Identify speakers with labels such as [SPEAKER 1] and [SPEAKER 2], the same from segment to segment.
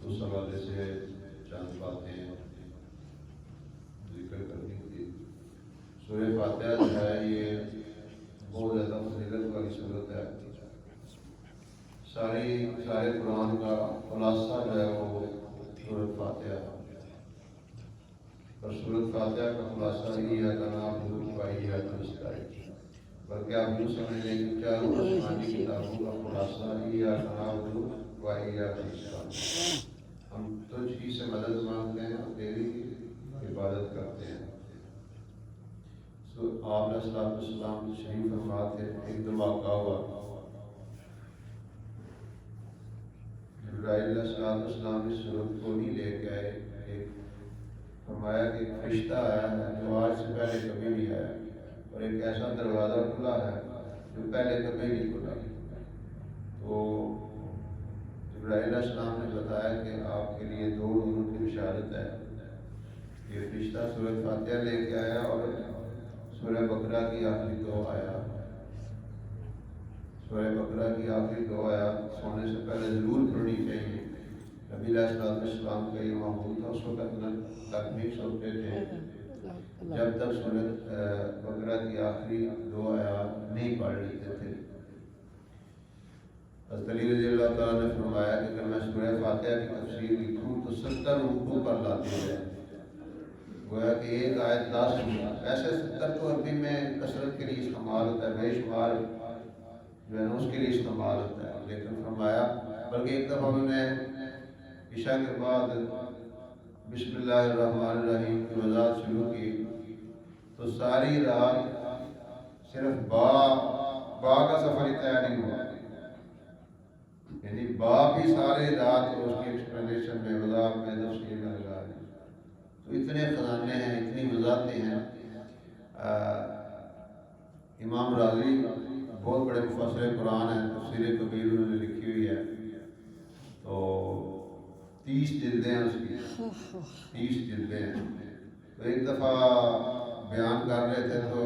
[SPEAKER 1] اس حوالے سے چند باتیں ذکر کرنی تھی۔ سورہ فاتحہ جو ہے یہ بہت زیادہ فضیلت والی صورت ہے۔ سارے قرآن کا خلاصہ جو ہے وہ سورۃ فاتحہ ہے، اور سورۃ فاتحہ کا خلاصہ ہی ہے کہ نعبد و ایاک نستعین، بلکہ آپ یوں سمجھ لیں کہ چاروں آسمانی کتابوں کا خلاصہ ہی ہے کہ نعبد و ایاک نستعین، ہم تجھ ہی سے مدد مانگتے ہیں اور تیری عبادت کرتے ہیں۔ آپ علیہ السلام شریف فرما تھے، ایک دفعہ واقعہ ہوا، جبرائیل علیہ السلام اس صورت کو نہیں لے کے آئے، ایک فرمایا کہ ایک فرشتہ آیا ہے جو آج سے پہلے کبھی نہیں آیا، اور ایک ایسا دروازہ کھلا ہے جو پہلے کبھی نہیں کھلا۔ تو جبرائیل علیہ السلام نے بتایا کہ آپ کے لیے 2 نوروں کی بشارت ہے۔ یہ فرشتہ سورۃ فاتحہ لے کے آیا اور سورہ بقرہ کی آخری 2 آیات، سورہ بقرہ کی آخری 2 آیات سونے سے پہلے ضرور پڑھنی چاہیے۔ نبی علیہ السلام کا یہ معمول تھا، اس وقت تک نہیں سوتے تھے جب تک سورۃ بقرہ کی آخری 2 آیات نہیں پڑھ لیتے تھے۔ حضرت علی رضی اللہ تعالیٰ نے فرمایا کہ اگر میں سورہ فاتحہ کی تفسیر لکھوں تو 70 رکوع پر لاتے ہیں، گویا کہ ایک آیت 10 ہوگا۔ ایسے 70 تو عربی میں کثرت کے لیے استعمال ہوتا ہے، بے شمار جو ہے نا اس کے لیے استعمال ہوتا ہے، لیکن فرمایا بلکہ ایک دفعہ انہوں نے عشاء کے بعد بسم اللہ الرحمن الرحیم کی وضاحت شروع کی تو ساری رات صرف با کا سفر ہی طے نہیں ہوا، یعنی با بھی سارے رات اس کی ایکسپلینیشن میں، وضاحت میں، تفسیر میں لگا رہے ہیں۔ تو اتنے خزانے ہیں، اتنی وضاحتیں ہیں۔ امام راضی بہت بڑے مفسر قرآن ہیں، تفسیر کبیر انہوں نے لکھی ہوئی ہے، تو 30 جلدیں ہیں اس کی، 30 جلدیں ہیں۔ تو ایک دفعہ بیان کر رہے تھے تو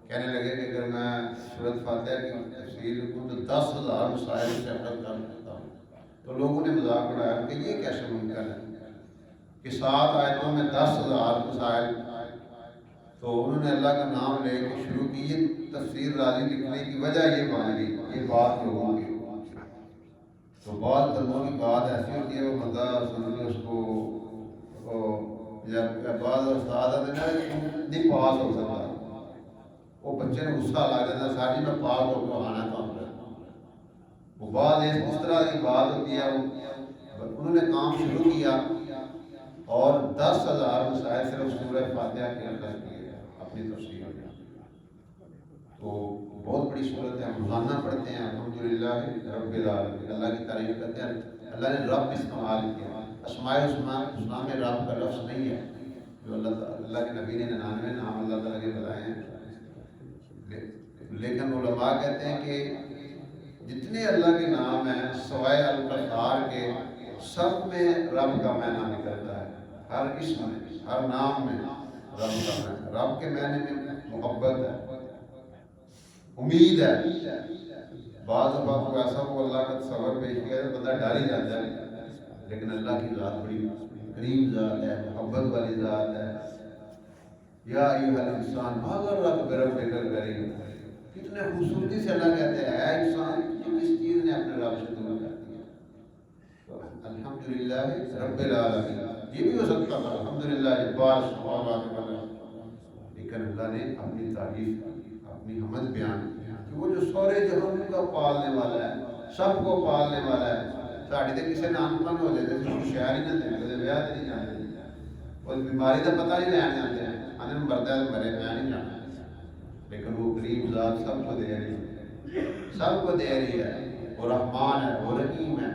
[SPEAKER 1] کہنے لگے کہ اگر میں سورۃ فاتحہ کی تفسیر لکھوں تو 10,000 مسائل سے حل کر سکتا ہوں۔ تو لوگوں نے مذاق اڑایا کہ یہ کیسے ممکن ہے کہ 7 آیتوں میں 10,000 مسائل۔ تو انہوں نے اللہ کا نام لے کے شروع کی، یہ تفسیر راضی لکھنے کی وجہ یہ بن گئی، یہ بات لوگوں کی۔ تو بعض بندوں کی بات ایسی ہوتی ہے وہ بندہ سن کے اس کو جب بعض استاد نہیں پاس ہو سکتا، وہ بچے نے غصہ لا دیتا ساری میں پاس ہو کے آنا کام کرتا۔ وہ بعض اس طرح کی بات ہوتی ہے، انہوں نے کام شروع کیا اور 10,000 مسائل صرف سورہ فاتحہ کے اندر کیے اپنی تفسیر میں۔ تو بہت بڑی صورت ہے، روزانہ پڑھتے ہیں الحمدللہ رب العالمین، اللہ کی تعریف کرتے ہیں۔ اللہ نے رب استعمال کیا، اسماء الحسنیٰ میں رب کا لفظ نہیں ہے، جو اللہ کے نبی نے 99 نام اللہ تعالیٰ کے بتائے ہیں، لیکن علماء کہتے ہیں کہ جتنے اللہ کے نام ہیں سوائے القہار کے، سب میں رب کا معنی نکلتا ہے، ہر اسم میں، ہر نام میں رب کا معنی۔ رب کے معنی میں محبت ہے، امید ہے۔ بعض دفعہ کو ایسا کو اللہ کا تصور پیش کیا تو بندہ ڈر ہی جاتا ہے، لیکن اللہ کی ذات بڑی کریم ذات ہے، محبت والی ذات ہے۔ یا ایھا الانسان ما غرک بربک الکریم، کتنے خوبصورتی سے اللہ کہتے ہیں اے انسان کس چیز نے اپنے رب سے دور کر دیا۔ تو الحمدللہ رب العالمین، یہ بھی ہو سکتا تھا الحمدللہ جبار السماوات والارض، لیکن اللہ نے اپنی تعریف، اپنی حمد بیان کی کہ وہ جو سورے جہان کا پالنے والا ہے، سب کو پالنے والا ہے۔ ساڑی تے کسے نام پن ہو جائے تو شہر ہی نہ دیں، کدے بیاہ نہیں جانے، وہ بیماری کا پتہ نہیں لین جاتے ہیں، آنے مرتا ہے مرے میں نہیں جانا، لیکن وہ قریب ذات سب کو دے رہی ہے، سب کو دے رہی ہے، وہ رحمان ہے، وہ رحیم ہے،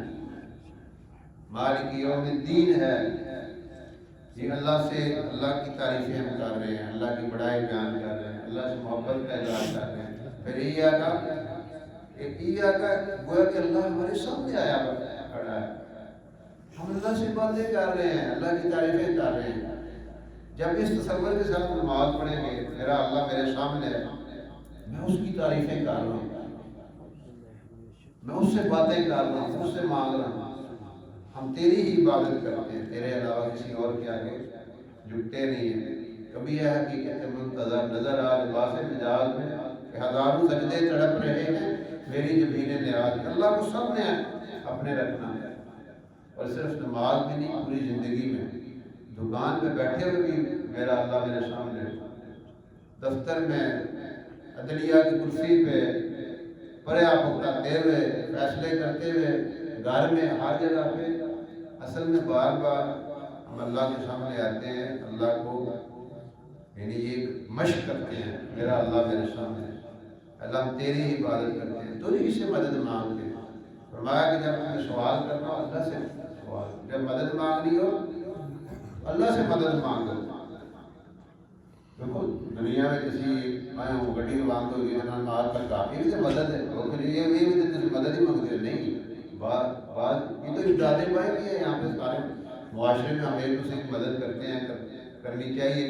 [SPEAKER 1] مالک یوم الدین ہے۔ یہ اللہ سے، اللہ کی تعریفیں ہم کر رہے ہیں، اللہ کی بڑائی بیان کر رہے ہیں، اللہ سے محبت کا اظہار کر رہے ہیں۔ پھر گویا کہ اللہ ہمارے سامنے آیا کھڑا ہے، ہم اللہ سے باتیں کر رہے ہیں، اللہ کی تعریفیں کر رہے ہیں۔ جب اس تصور کے ساتھ نماز پڑھیں گے، میرا اللہ میرے سامنے ہے، میں اس کی تعریفیں کر رہا ہوں، میں اس سے باتیں کر رہا ہوں، اس سے مانگ رہا ہوں، ہم ہم تیری ہی عبادت کرتے ہیں، تیرے علاوہ کسی اور کے آگے جھکتے نہیں ہیں۔ کبھی یہ حقیقت منتظر نظر آ لباس مجاز میں کہ ہزاروں سجدے تڑپ رہے ہیں میری جبین نیاز۔ اللہ کو سب نے اپنے رکھنا ہے، اور صرف نماز میں نہیں، پوری زندگی میں۔ دکان پہ بیٹھے ہوئے بھی میرا اللہ میرے سامنے، دفتر میں، عدلیہ کی کرسی پہ، پریا پکڑاتے ہوئے، فیصلے کرتے ہوئے، گھر میں، ہر جگہ پہ۔ اصل میں بار بار ہم اللہ کے سامنے آتے ہیں، اللہ کو یعنی ایک مشق کرتے ہیں، میرا اللہ میرے سامنے، اللہ ہم تیری ہی عبادت کرتے ہیں، تو ہی سے مدد مانگتے ہیں۔ فرمایا کہ جب تمہیں سوال کرنا ہو اللہ سے سوال، جب مدد مانگنی ہو اللہ سے مدد مانگو۔ دیکھو دنیا میں کسی آئے ہوں گڈی مانگ دو یہ مار کر کافی بھی تو مدد ہے، وہ پھر یہ بھی مدد ہی مانگتے ہیں، نہیں بات یہ تو ارادے بھائی بھی ہے یہاں پہ سارے معاشرے میں ہم ایک دوسرے کی مدد کرتے ہیں، کرنی چاہیے۔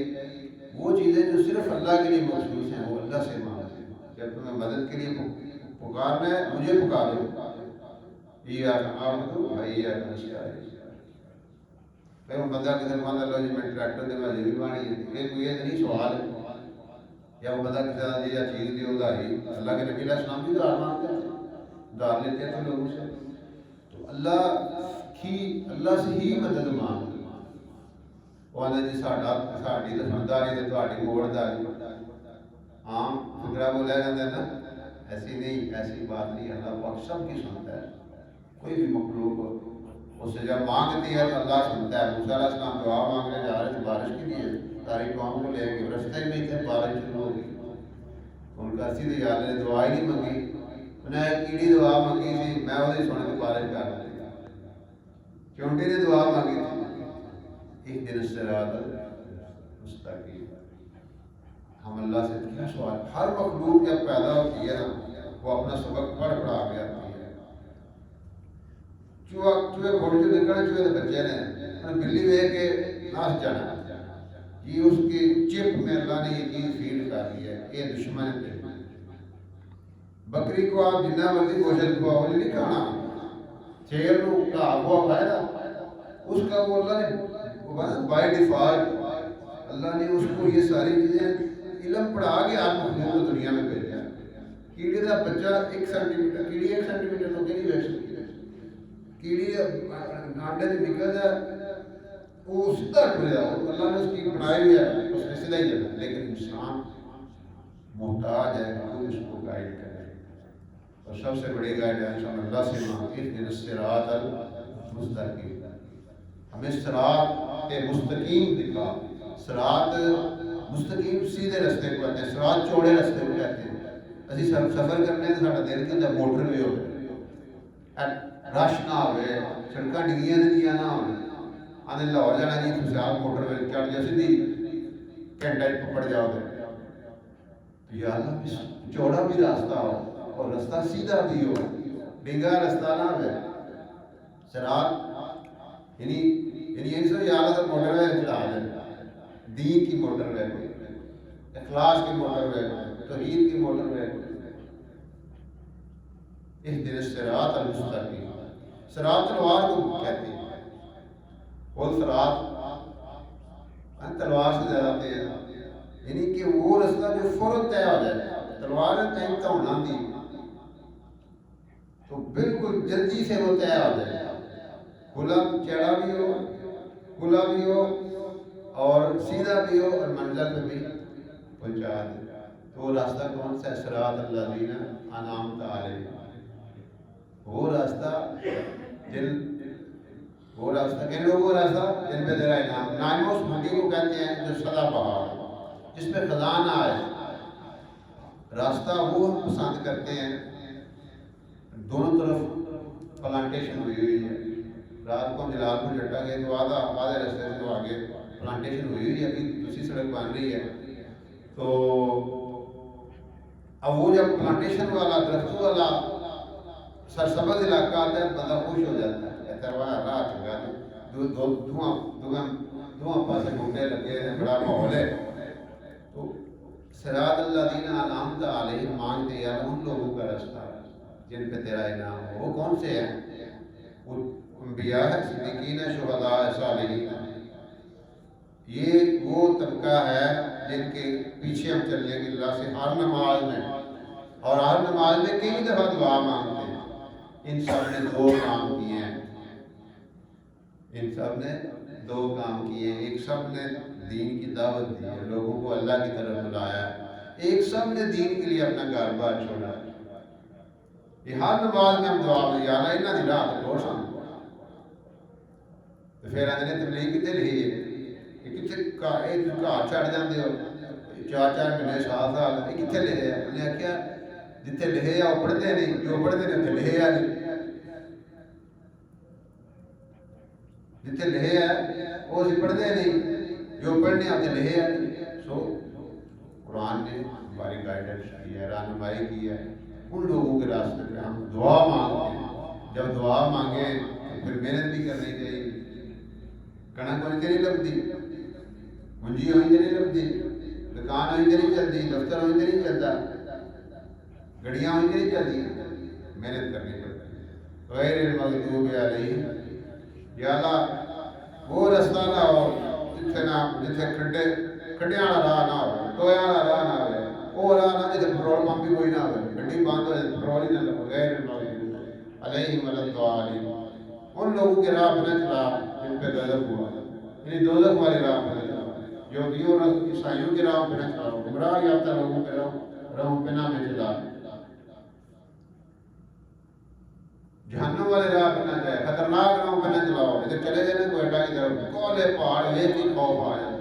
[SPEAKER 1] وہ چیزیں جو صرف اللہ کے لیے مخصوص ہیں وہ اللہ سے مانگتے ہیں۔ جب تمہیں مدد کے لیے پکارنا ہے مجھے پکارو، یہ آپ کو بھائی پھر بندہ کسی مان لو جی میں ٹریکٹر دے میں بھی بانی ہے، یہ نہیں سوال ہے، یا وہ بندہ کسی یا چیز دی ادھاری، اللہ کے نبی علیہ السلام بھی ادھار مانگتے ہیں، ادھار لیتے تھے لوگوں سے۔ تو اللہ سے ہی مدد مانگ، وہ آدھے جی ساڑی دفنداری دے تھوڑی موڑ داری، عام فکرہ بولا جاتا ہے نا، ایسی نہیں، ایسی بات نہیں۔ اللہ پاک سب کی سنتا ہے، کوئی بھی مخلوق ہو اس سے جب مانگتی ہے تو اللہ سنتا ہے۔ موسیٰ علیہ السلام دعا مانگنے جا رہے تھے بارش کے لیے، ساری قوم کو لے کے رستے میں تھے، بارش شروع ہو گئی، ان کا سیدھی یاد نے دعا ہی نہیں مانگی، انہیں ایک کیڑی دعا مانگی تھی، میں وہی سن کے بارش کر رہی چونٹی نے دعا مانگی تھی، ایک دن الصراط المستقیم۔ ہم اللہ سے کیا سوال، ہر مخلوق جب پیدا ہوتی ہے نا وہ اپنا سبق پڑھ پڑھا کے آتی ہے۔ چوہے گھوڑ جو نکلے چوہے کے بچے نے بلی وے کے ناس جانا یہ اس کی چپ میں اللہ نے یہ چیز فیڈ کر دی ہے، یہ دشمن ہے۔ بکری کو آپ جنہ مرضی گوشت کھواؤ نہیں کھانا، شیر کو گھاس ہوا کھائے نا اس کا وہ اللہ نے بائی ڈیفالٹ اللہ نے اس کو یہ ساری چیزیں علم پڑھا کے آپ مخلوق کو دنیا میں بھیجا۔ کیڑی کا بچہ 1 سینٹی میٹر، کیڑی 1 سینٹی میٹر تو نہیں بیٹھ سکتی، کیڑی آنڈے سے نکل جائے وہ سیدھا ٹر جائے، اللہ نے اس کی بنائی ہوئی ہے اس نے سیدھا ہی جانا، لیکن انسان محتاج ہے کہ اس کو گائیڈ کرے، اور سب سے بڑی گائیڈنس ہم اللہ سے مانگتے ہیں، الصراط المستقیم، ہمیں صراط مستقیم دکھا۔ صراط مستقیم سیدھے رستے کو کہتے ہیں، صراط چوڑے رستے کو کہتے ہیں۔ اسی سفر کرنے سے ساڈا دل کہتا موٹر بھی ہو رش نہ ہوئے، سڑکاں ڈگیاں دیا نہ ہو، آنے لاہور جانا جی تھی آپ موٹر وے چڑھ جا سیدھی گھنٹہ پکڑ جاؤ گے، تو یا اللہ چوڑا بھی راستہ ہو اور رستہ سیدھا بھی ہو، ڈنگا رستہ نہ ہو۔ صراط یعنی یہ سو یا اللہ موٹر وے چلا دیں، دین کی موٹر وے، اخلاص کی موٹر وے، توحید کی موٹر وے۔ اہدنا الصراط المستقیم، صراط تلوار کو کہتے ہیں، وہ صراط تلوار سے زیادہ تیز، یعنی کہ وہ رستہ جو فوراً طے ہو جائے، تلوار کہیں تو ہونا دی تو بالکل جلدی سے وہ طے ہو جائے، کھلا چڑھا بھی ہو، کھلا بھی ہو اور سیدھا بھی ہو اور منزل پہ بھی پہنچا دے۔ تو وہ راستہ کون سا ہے؟ صراط الذین انعمت علیہم، وہ راستہ وہ راستہ کہہ لو، وہ راستہ جن پہ تیرا انعام، نعیم اس بھٹی کو کہتے ہیں جو سدا بہار، جس پہ خزانہ آئے۔ راستہ وہ ہم پسند کرتے ہیں، دونوں طرف پلانٹیشن ہوئی ہوئی ہے۔ رات کو ہم جلال پور جٹا گئے تو آدھے رستے سے تو آگے پلانٹیشن ہوئی ہوئی ہے، ابھی دوسری سڑک بن رہی ہے۔ تو اب وہ جب پلانٹیشن والا درختوں والا سرسبز علاقہ آتا ہے بندہ خوش ہو جاتا ہے، کہتا ہے واہ راہ چنگا دھواں پاسے بوٹے لگے ہیں، بڑا ماحول ہے۔ تو صراط الذین انعمت علیہم مانگتے یا ان لوگوں کا راستہ جن پہ تیرا انعام ہو، وہ کون سے ہیں؟ وہ انبیاء ہے، صدیقین ہے، شہداء ہے، صالحین ہے۔ یہ وہ طبقہ ہے جن کے پیچھے ہم چلیں گے اللہ سے ہر نماز میں، اور ہر نماز میں کئی دفعہ دعا مانگتے ہیں۔ ان سب نے دو کام کیے ہیں، ان سب نے دو کام کیے ہیں۔ ایک سب نے دین کی دعوت دی ہے، لوگوں کو اللہ کی طرف بلایا ہے، ایک سب نے دین کے لیے اپنا گھر بار چھوڑا ہے۔ یہ ہر نماز میں ہم دعا میں یا اللہ انہاں دی راہ تے روشن تو پھر آدھے تبلیغ کتنے لکھی ہے کہ کتنے گھر چڑھ جاندے ہو 4 مہینے 7 سال، یہ کتنے لکھے ہے؟ انہیں آخیا جتنے لکھے آ وہ پڑھتے نہیں، جو پڑھتے ہیں اتنے لکھے آ نہیں، جتنے لکھے ہے وہ اسی پڑھتے نہیں، جو پڑھنے آتے لکھے آ نہیں۔ سو قرآن نے ہماری گائیڈنس کی ہے، رہنمائی کی ہے، ان لوگوں کے راستے پہ ہم دعا مانگتے ہیں۔ جب دعا مانگے تو پھر محنت بھی کرنی چاہیے۔ کنک ہوئی نہیں لگتی، منجی ہوئی نہیں لگتی، دکان ہوئی نہیں چلتی، دفتر ہوئی نہیں چلتا، گڑیاں ہوئی نہیں چلتی، محنت کرنی پڑتی ہے۔ غیر المغضوب علیہم، یا اللہ وہ رستہ نہ ہو جتھے کھڈیاں والا راہ نہ ہو، ٹویاں والا راہ نہ ہو، وہ راہ نہ جتھے پٹرول پمپ بھی کوئی نہ ہو، گڈی بند ہو جائے پٹرول ہی نہ لگے۔ غیر المغضوب علیہم ولا الضالین، ان لوگوں کی راہ پہ نہ چلا جن پہ غضب ہوا، یعنی دوزخ والی راہ پہ نہ چلا، یہودیوں اور عیسائیوں کی راہ پہ نہ چلا، گمراہ یافتہ لوگوں کے راہوں پہ نہ چلا، جہنم والے راہ پہ نہ جائے، خطرناک راہوں پہ نہ چلاؤ۔ ادھر چلے گئے نا کوئٹہ کی طرف، کالے پہاڑ ایک ہی خوف آ جائے،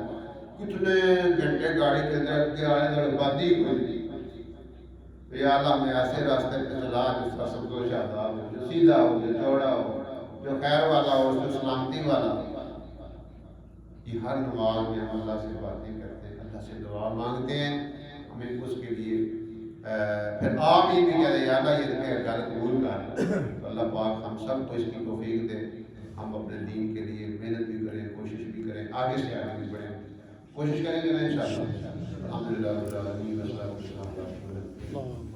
[SPEAKER 1] کتنے گھنٹے گاڑی کے اندر کے آنے در بادی کوئی نہیں۔ یا اللہ ہمیں ایسے راستے پہ چلا جس کا سب کو شاداب ہو، جو سیدھا ہو، جو چوڑا ہو، جو خیر والا ہو، جو سلامتی والا ہو۔ یہ ہر نماز میں ہم اللہ سے باتیں کرتے ہیں، اللہ سے دعا مانگتے ہیں، ہمیں اس کے لیے پھر آمین بھی کہتے ہیں، یا اللہ یہ گل قبول کر۔ تو اللہ پاک ہم سب کو اس کی توفیق دے، ہم اپنے دین کے لیے محنت بھی کریں، کوشش بھی کریں، آگے سے آگے بھی بڑھیں، کوشش کریں گے نا انشاءاللہ۔ الحمدللہ رب العالمین والصلاۃ والسلام علی رسول اللہ۔